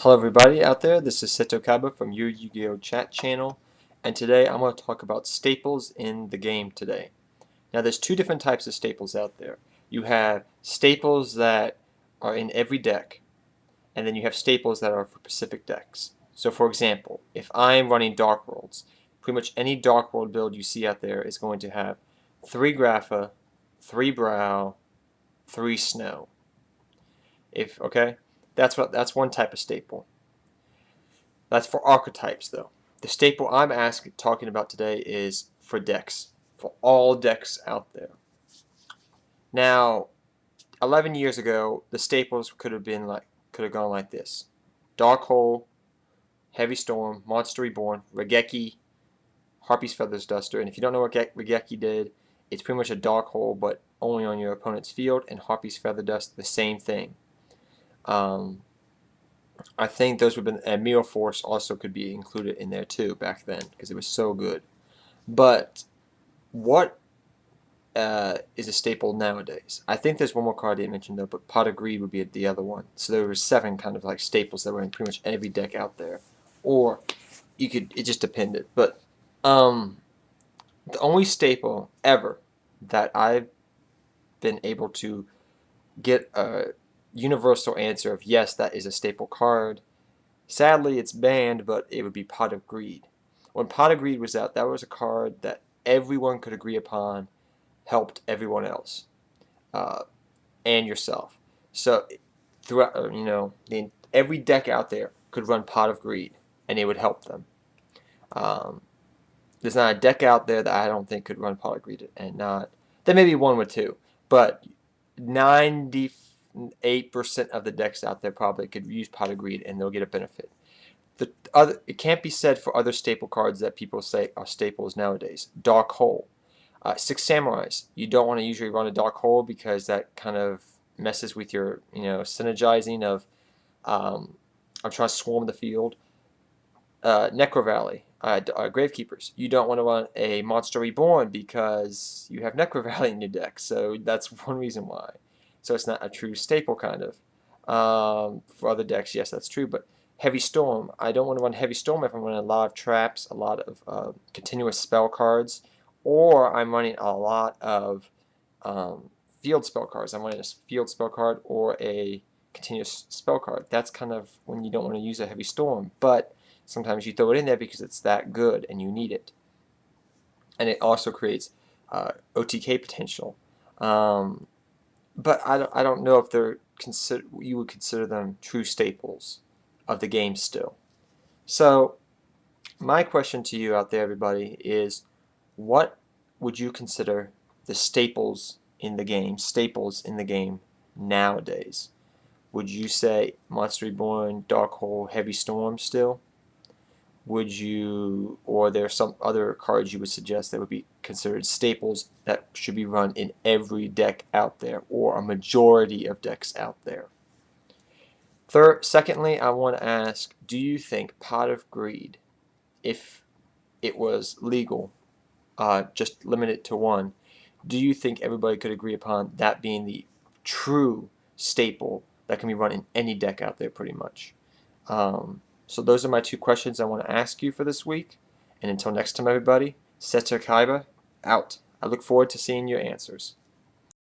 Hello everybody out there, this is Seto Kaiba from your Yu-Gi-Oh! Chat channel, and today I'm going to talk about staples in the game today. Now there's two different types of staples out there. You have staples that are in every deck, and then you have staples that are for specific decks. So for example, if I'm running Dark Worlds, pretty much any Dark World build you see out there is going to have 3 Grapha, 3 Brow, 3 Snow. Okay? That's one type of staple. That's for archetypes, though. The staple I'm talking about today is for decks, for all decks out there. Now, 11 years ago, the staples could have gone like this: Dark Hole, Heavy Storm, Monster Reborn, Regeki, Harpy's Feathers Duster. And if you don't know what Regeki did, it's pretty much a Dark Hole, but only on your opponent's field. And Harpy's Feather Dust, the same thing. I think those would have been, and Mirror Force also could be included in there too back then because it was so good. But what is a staple nowadays? I think there's one more card I didn't mention though, but Pot of Greed would be the other one. So there were 7 kind of like staples that were in pretty much every deck out there, or it just depended. But the only staple ever that I've been able to get a universal answer of yes, that is a staple card. Sadly, it's banned, but it would be Pot of Greed. When Pot of Greed was out, that was a card that everyone could agree upon helped everyone else and yourself. So throughout, every deck out there could run Pot of Greed, and it would help them. There's not a deck out there that I don't think could run Pot of Greed, and not there may be one or two, but 98% of the decks out there probably could use Pot of Greed and they'll get a benefit. It can't be said for other staple cards that people say are staples nowadays. Dark Hole. 6 Samurais. You don't want to usually run a Dark Hole because that kind of messes with your synergizing of I'm trying to swarm the field. Necro Valley. Gravekeepers. You don't want to run a Monster Reborn because you have Necro Valley in your deck, so that's one reason why. So it's not a true staple kind of. For other decks, yes, that's true, but Heavy Storm. I don't want to run Heavy Storm if I'm running a lot of traps, a lot of continuous spell cards, or I'm running a lot of field spell cards. I'm running a field spell card or a continuous spell card. That's kind of when you don't want to use a Heavy Storm, but sometimes you throw it in there because it's that good and you need it. And it also creates OTK potential. But I don't know if you would consider them true staples of the game still. So my question to you out there, everybody, is what would you consider the staples in the game nowadays? Would you say Monster Reborn, Dark Hole, Heavy Storm still? Would you, or there are some other cards you would suggest that would be considered staples that should be run in every deck out there, or a majority of decks out there? Secondly, I want to ask, do you think Pot of Greed, if it was legal, just limited to one, do you think everybody could agree upon that being the true staple that can be run in any deck out there pretty much? So those are my 2 questions I want to ask you for this week. And until next time, everybody, Seto Kaiba, out. I look forward to seeing your answers.